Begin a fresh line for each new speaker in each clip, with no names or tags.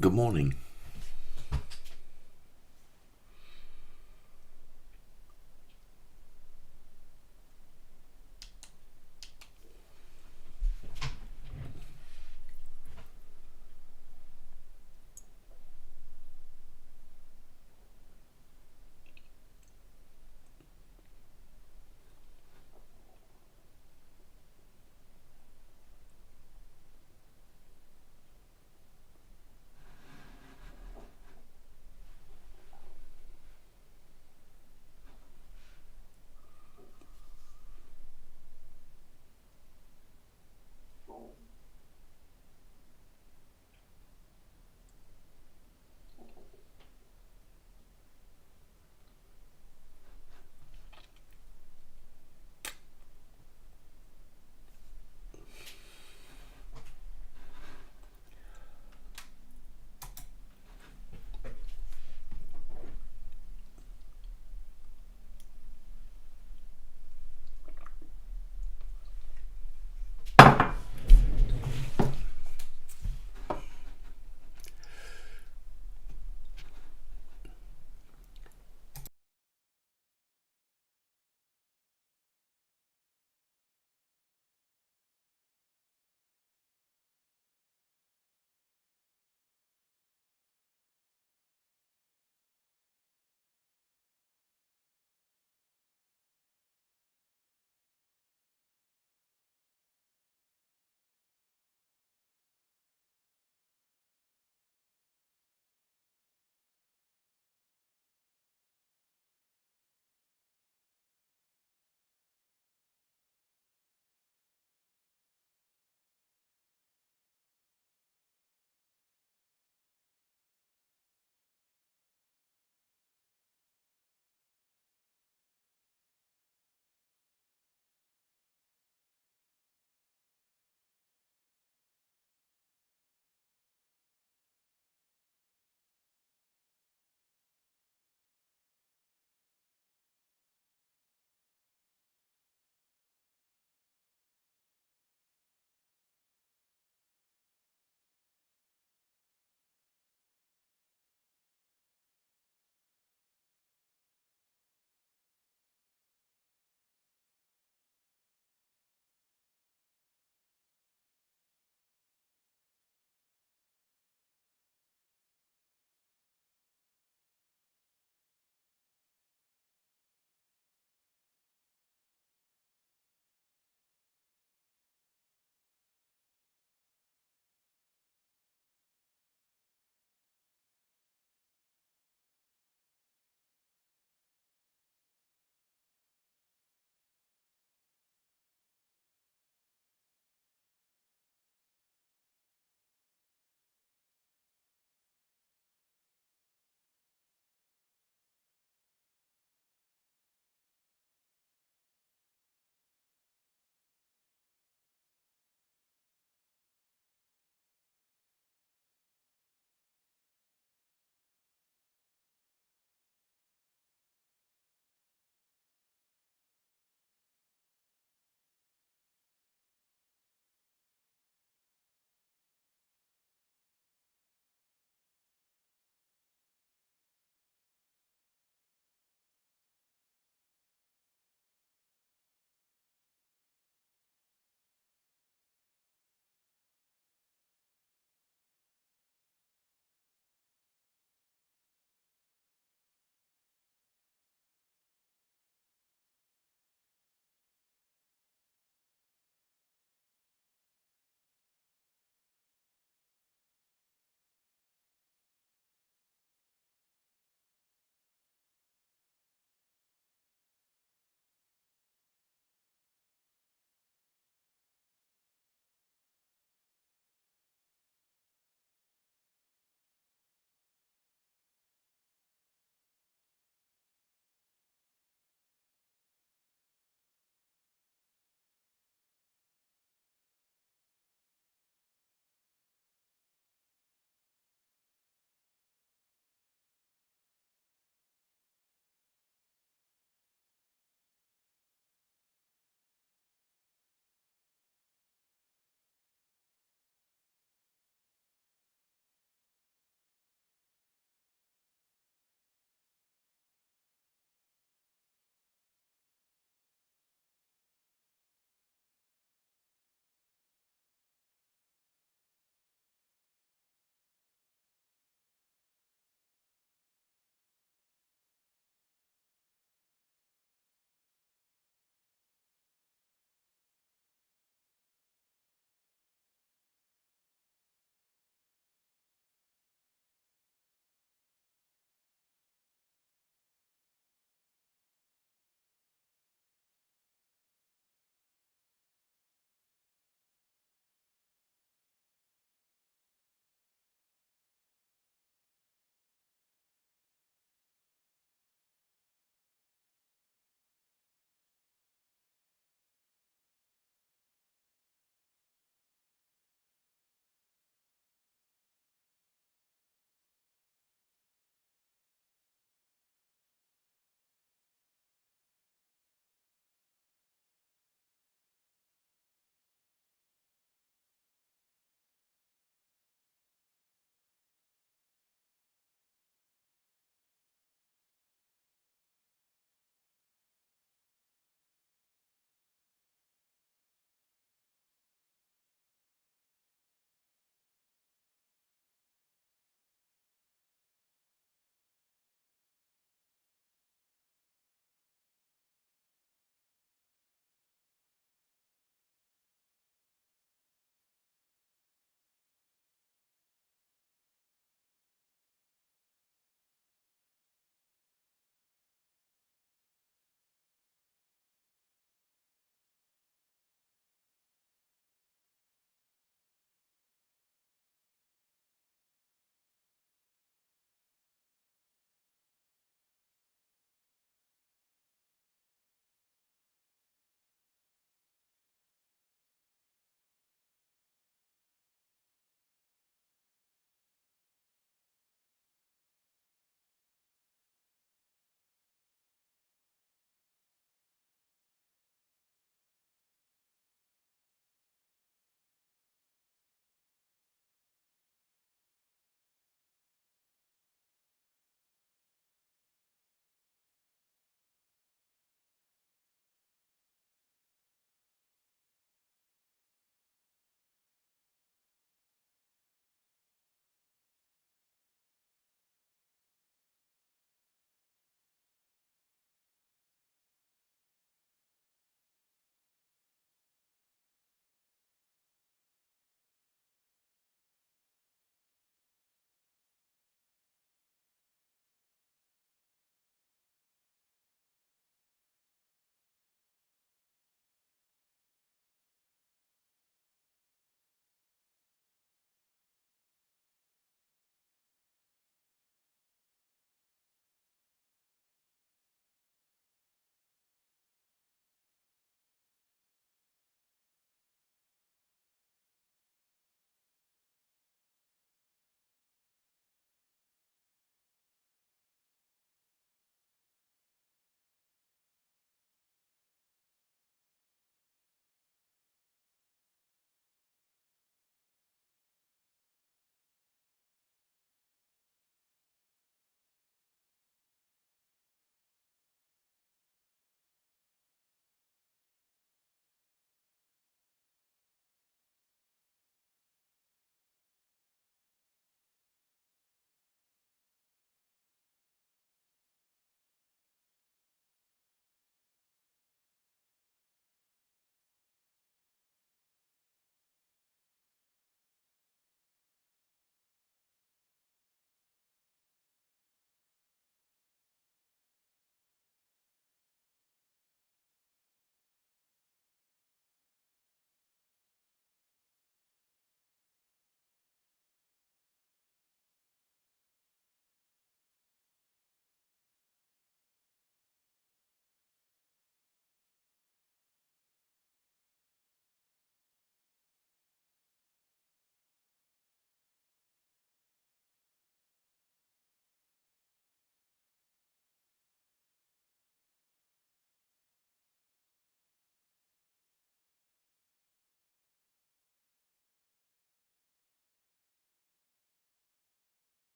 Good morning.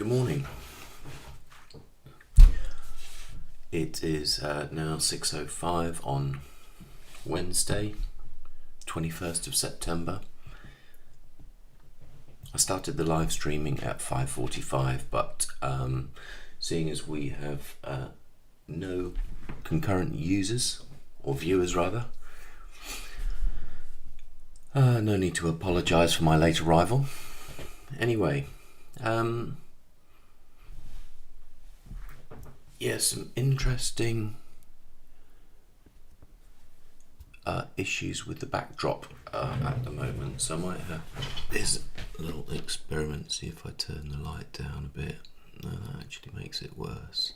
Good morning. It is now 6:05 on Wednesday, 21st of September. I started the live streaming at 5:45, but seeing as we have no concurrent users, or viewers rather, no need to apologise for my late arrival. Anyway, some interesting issues with the backdrop at the moment, so I might have this little experiment, see if I turn the light down a bit. No, that actually makes it worse.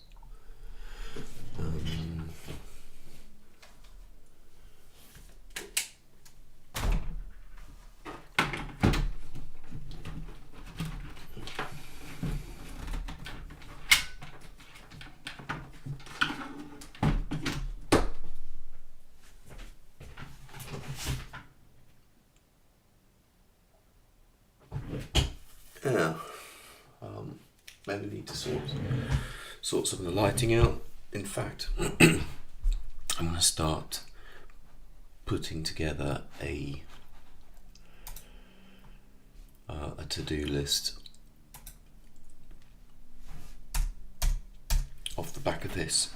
Yeah, maybe need to sort some of the lighting out. In fact, I'm going to start putting together a to-do list off the back of this.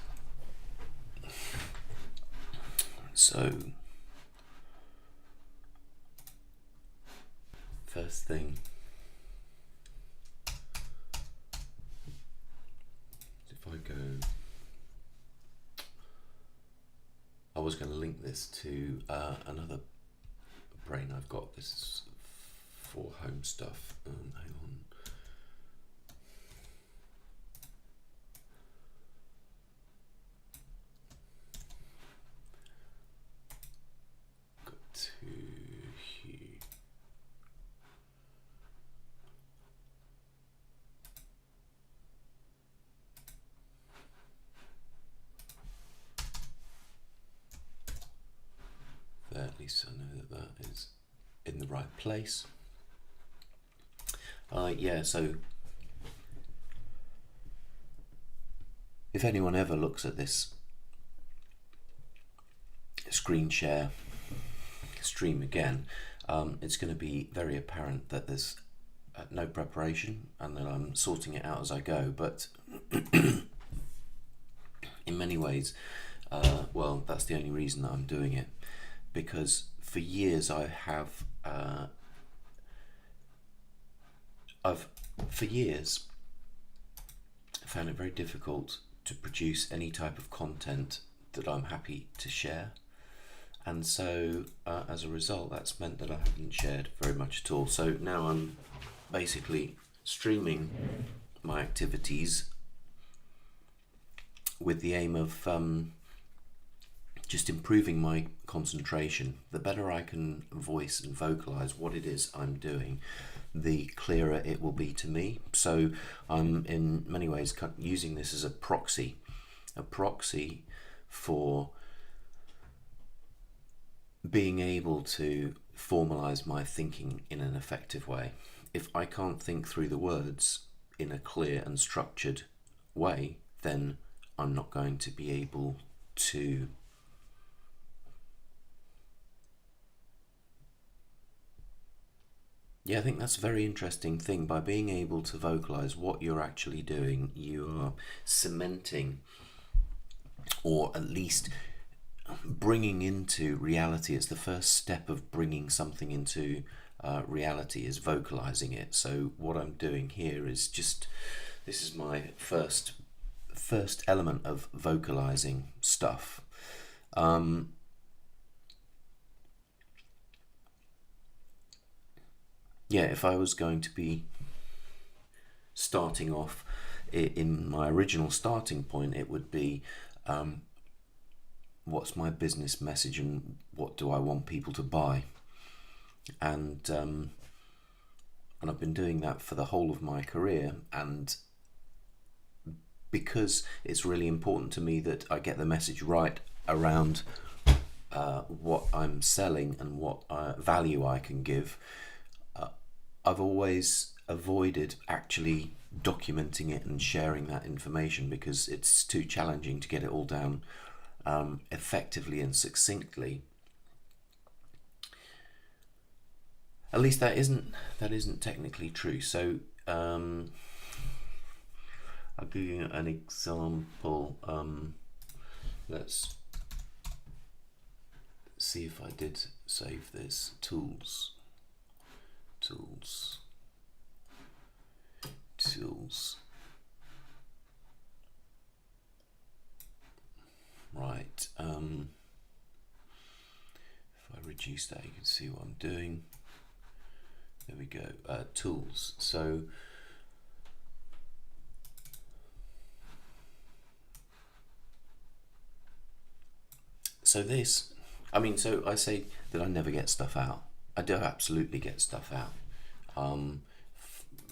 So, first thing, if I go, I was going to link this to another brain I've got. This is for home stuff. Hang on. Got to here. There, at least I know that is in the right place. So if anyone ever looks at this screen share stream again, it's going to be very apparent that there's no preparation and that I'm sorting it out as I go, but in many ways, that's the only reason that I'm doing it, because for years I have found it very difficult to produce any type of content that I'm happy to share, and so as a result that's meant that I haven't shared very much at all. So now I'm basically streaming my activities with the aim of just improving my concentration. The better I can voice and vocalize what it is I'm doing, the clearer it will be to me. So I'm in many ways using this as a proxy for being able to formalize my thinking in an effective way. If I can't think through the words in a clear and structured way, then I'm not going to be able to I think that's a very interesting thing. By being able to vocalize what you're actually doing, you are cementing, or at least bringing into reality. It's the first step of bringing something into reality, is vocalizing it. So what I'm doing here is this is my first element of vocalizing stuff. If I was going to be starting off in my original starting point, it would be what's my business message and what do I want people to buy, and I've been doing that for the whole of my career, and because it's really important to me that I get the message right around what I'm selling and what value I can give, I've always avoided actually documenting it and sharing that information, because it's too challenging to get it all down effectively and succinctly. At least that isn't technically true. So I'll give you an example. Let's see if I did save this. Tools. Right. If I reduce that, you can see what I'm doing. There we go. Tools. So this, so I say that I never get stuff out. I do absolutely get stuff out.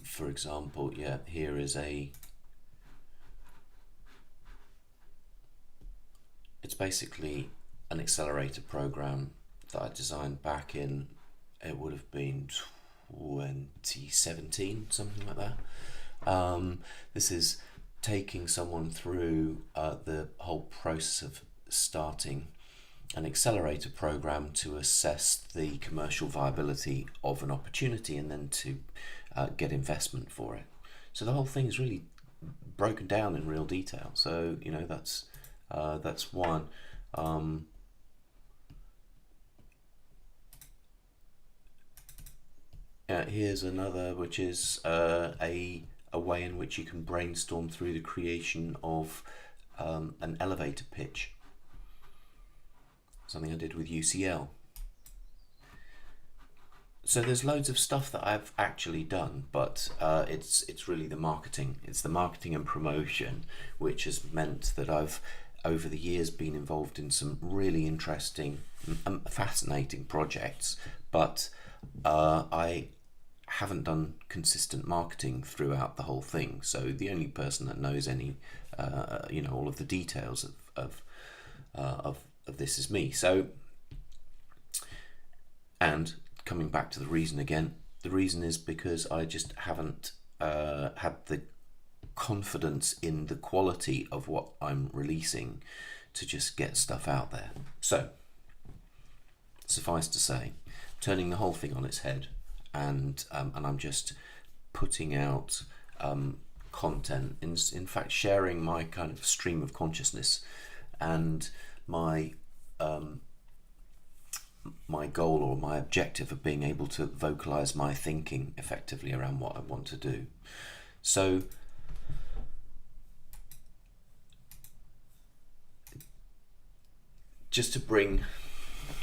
For example, yeah, here is it's basically an accelerator program that I designed back in, it would have been 2017, something like that. This is taking someone through the whole process of starting an accelerator program to assess the commercial viability of an opportunity and then to get investment for it. So the whole thing is really broken down in real detail. So that's one. Here's another, which is a way in which you can brainstorm through the creation of an elevator pitch. Something I did with UCL. So there's loads of stuff that I've actually done, but it's really the marketing. It's the marketing and promotion, which has meant that I've, over the years, been involved in some really interesting, fascinating projects, but I haven't done consistent marketing throughout the whole thing. So the only person that knows any, all of the details of this is me. So, and coming back to the reason again, the reason is because I just haven't had the confidence in the quality of what I'm releasing to just get stuff out there. So, suffice to say, turning the whole thing on its head, and I'm just putting out content, in fact sharing my kind of stream of consciousness and my goal or my objective of being able to vocalize my thinking effectively around what I want to do. So just to bring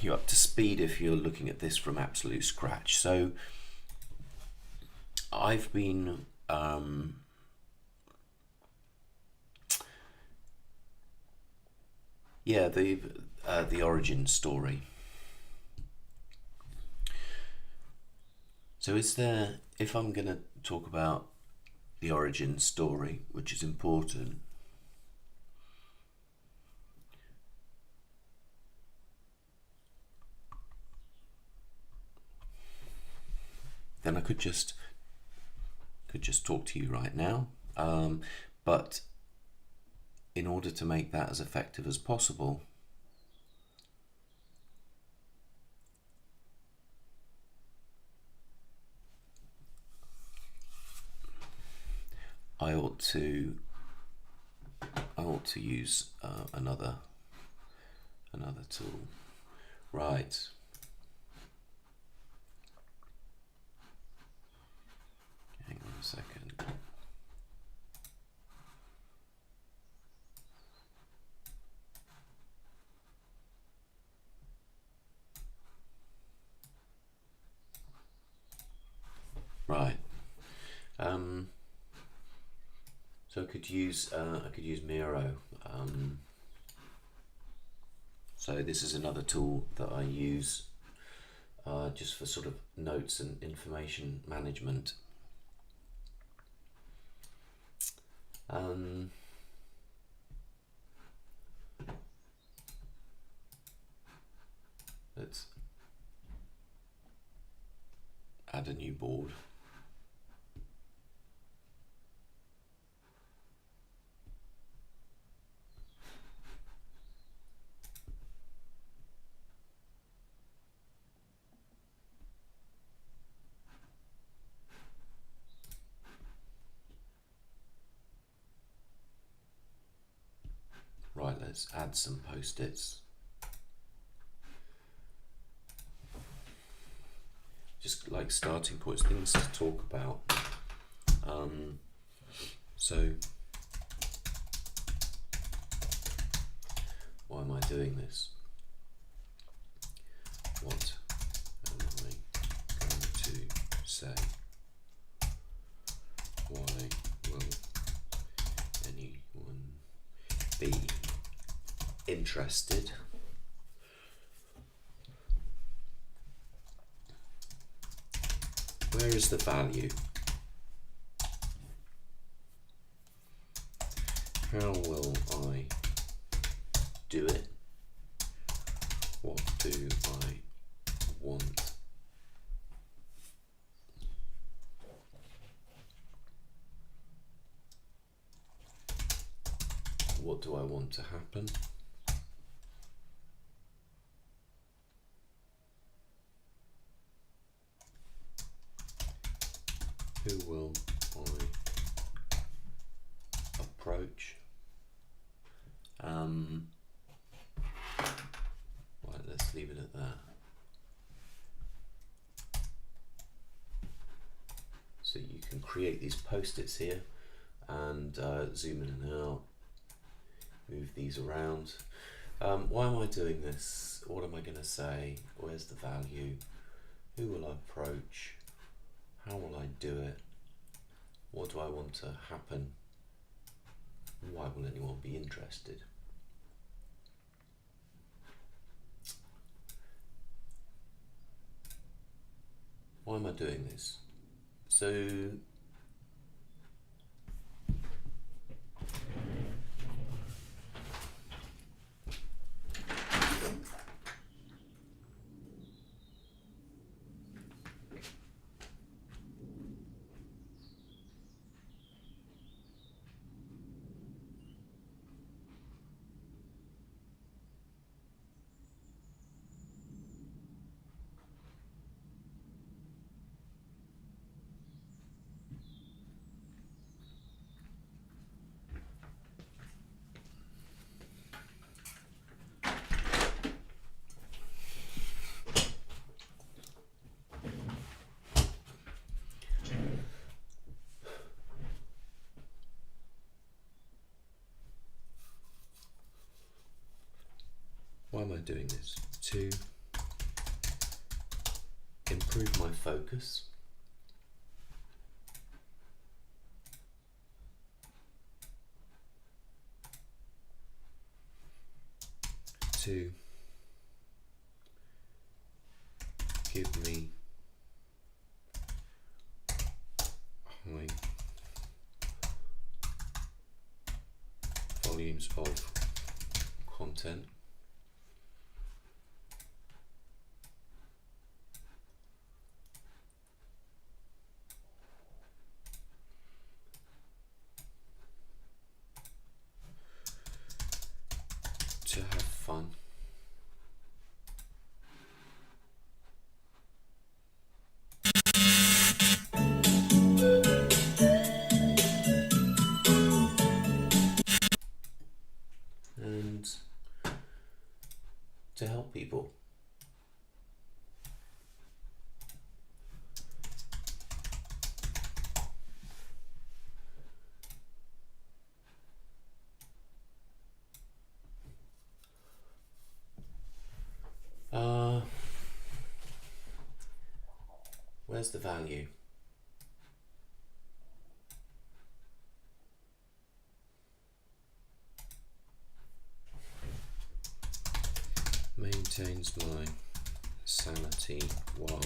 you up to speed, if you're looking at this from absolute scratch, so I've been the origin story. So if I'm going to talk about the origin story, which is important, then I could just talk to you right now, but in order to make that as effective as possible, I ought to use another tool. Right. Hang on a second. Right. So I could use Miro. So this is another tool that I use just for sort of notes and information management. Let's add a new board. let's add some post-its. Just like starting points, things to talk about. So why am I doing this? What am I going to say? Why will anyone be interested? Where is the value? How will I do it? What do I want? What do I want to happen? Who will I approach? Right, let's leave it at that. So you can create these post-its here and zoom in and out, move these around. Why am I doing this? What am I going to say? Where's the value? Who will I approach? How will I do it? What do I want to happen? Why will anyone be interested? Why am I doing this? So why am I doing this? To improve my focus, to give me high volumes of content, to have fun, and to help people. Where's the value? Maintains my sanity while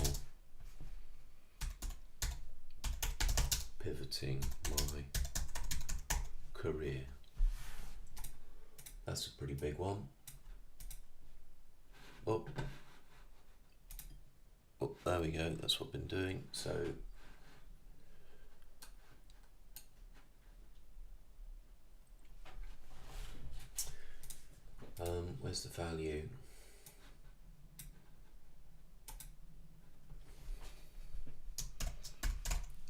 pivoting my career. That's a pretty big one. Oh, there we go. That's what I've been doing. So where's the value?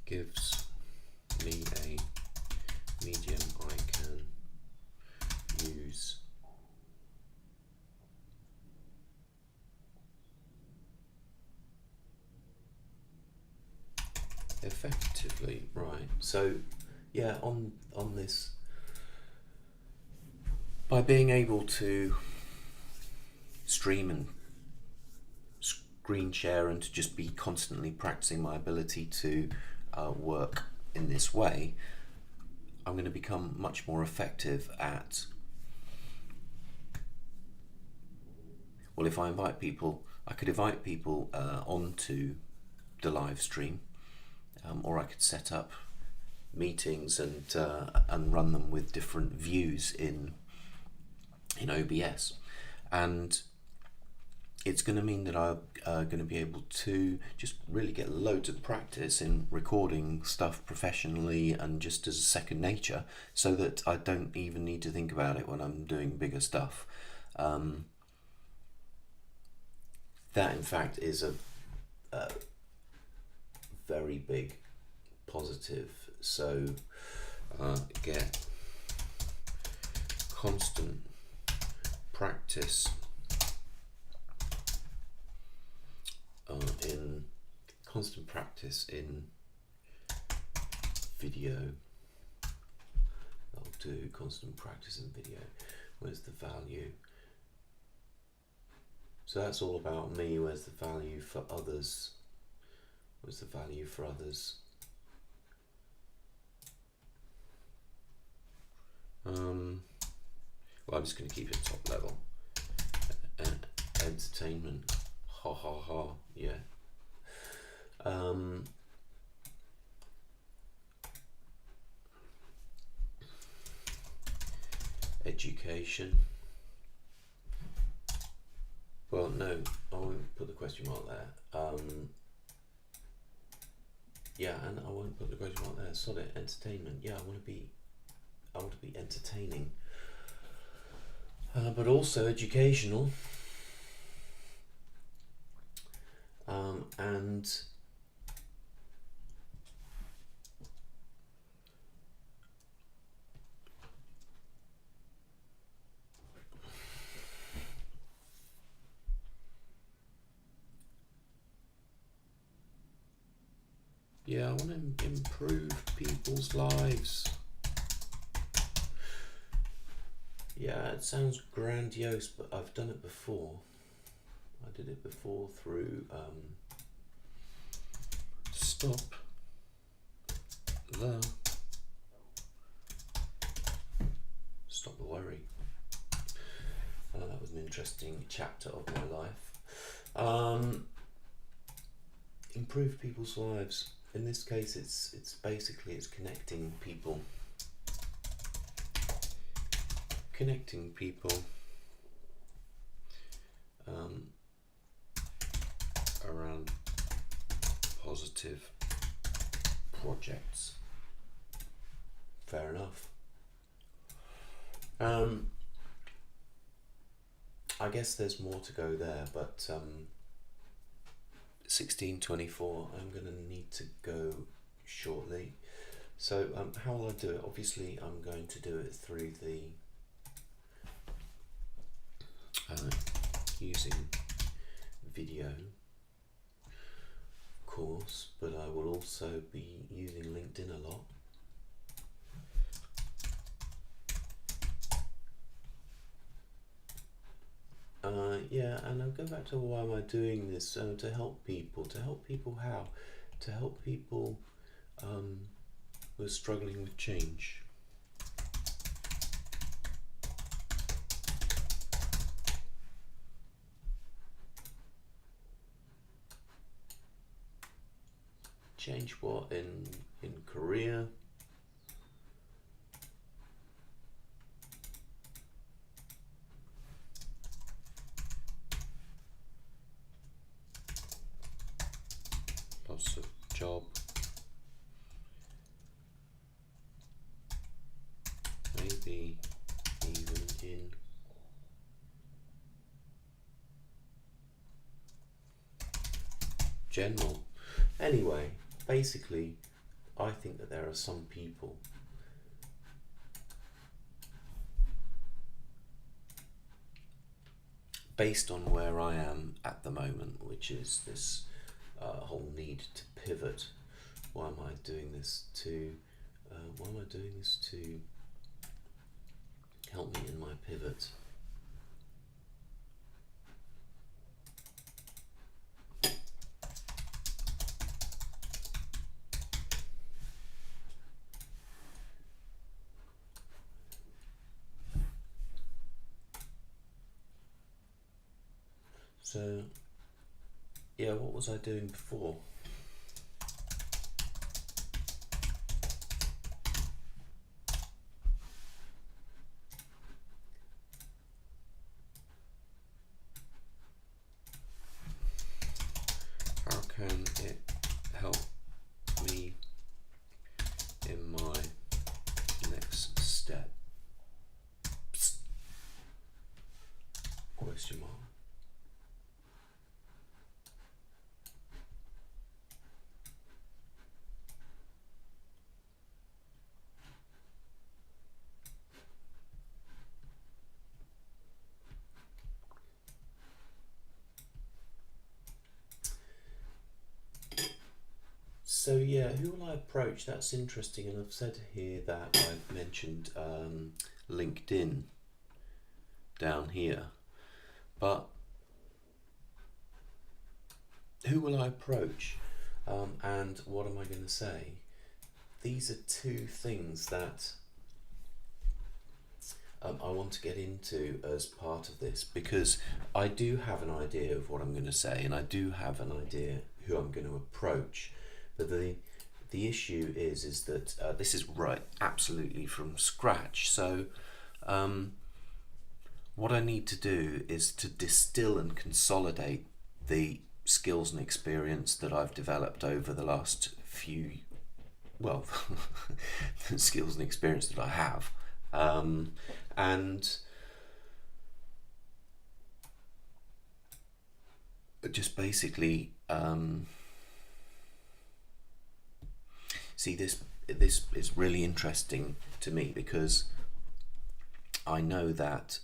Gives me a medium I can use effectively, right. So yeah, on this, by being able to stream and screen share and to just be constantly practicing my ability to work in this way, I'm going to become much more effective at, well, if I invite people, I could invite people onto the live stream, or I could set up meetings and run them with different views in OBS, and it's going to mean that I'm going to be able to just really get loads of practice in recording stuff professionally and just as a second nature, so that I don't even need to think about it when I'm doing bigger stuff. That in fact is a very big positive. So get constant practice in video. I'll do constant practice in video. Where's the value? So that's all about me. Where's the value for others? Where's the value for others? Well, I'm just going to keep it top level. Entertainment. Ha ha ha. Yeah. Education. Well, no, I won't put the question mark there. Yeah, and I won't put the question mark there. Solid entertainment. Yeah, I want to be entertaining, but also educational, and yeah, I want to improve people's lives. Yeah, it sounds grandiose, but I've done it before. I did it before through Stop the Worry. That was an interesting chapter of my life. Improve people's lives. In this case, it's basically connecting people. Connecting people around positive projects. Fair enough. I guess there's more to go there, but 16:24, I'm going to need to go shortly. So how will I do it? Obviously, I'm going to do it through the using video, of course, but I will also be using LinkedIn a lot. Yeah, and I'll go back to why am I doing this? To help people. To help people how? To help people who are struggling with change. Change what in career? Loss of job. Maybe even in general. Anyway, basically, I think that there are some people based on where I am at the moment, which is this whole need to pivot why am I doing this to help me in my pivot? So, yeah, what was I doing before? How can it help me in my next step? Psst. Question mark. So yeah, who will I approach? That's interesting, and I've said here that I've mentioned LinkedIn down here, but who will I approach, and what am I going to say? These are two things that I want to get into as part of this, because I do have an idea of what I'm going to say, and I do have an idea who I'm going to approach. But the issue is that this is right absolutely from scratch. So what I need to do is to distill and consolidate the skills and experience that I've developed over the last few, well, the skills and experience that I have, and just basically see, this is really interesting to me, because I know that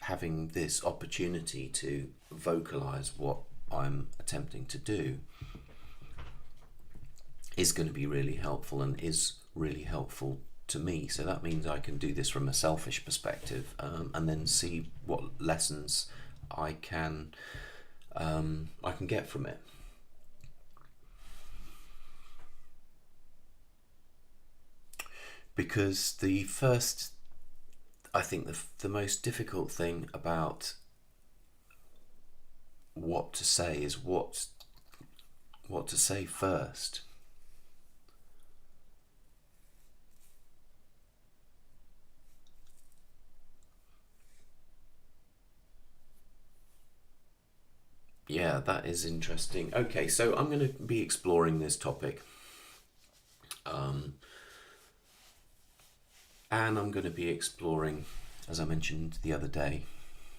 having this opportunity to vocalize what I'm attempting to do is going to be really helpful, and is really helpful to me. So that means I can do this from a selfish perspective, and then see what lessons I can get from it. Because I think the most difficult thing about what to say is what to say first. Yeah, that is interesting. Okay, so I'm going to be exploring this topic. And I'm going to be exploring, as I mentioned the other day,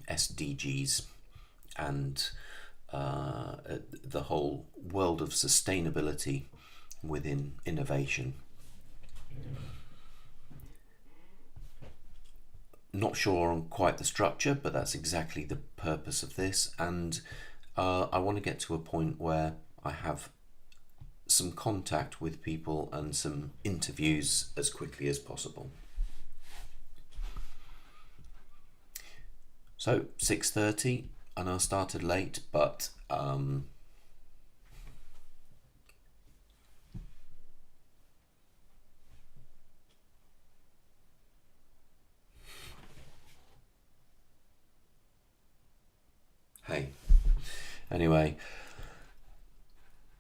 SDGs and the whole world of sustainability within innovation. Not sure on quite the structure, but that's exactly the purpose of this. And I want to get to a point where I have some contact with people and some interviews as quickly as possible. So 6:30, I know I started late, but hey, anyway,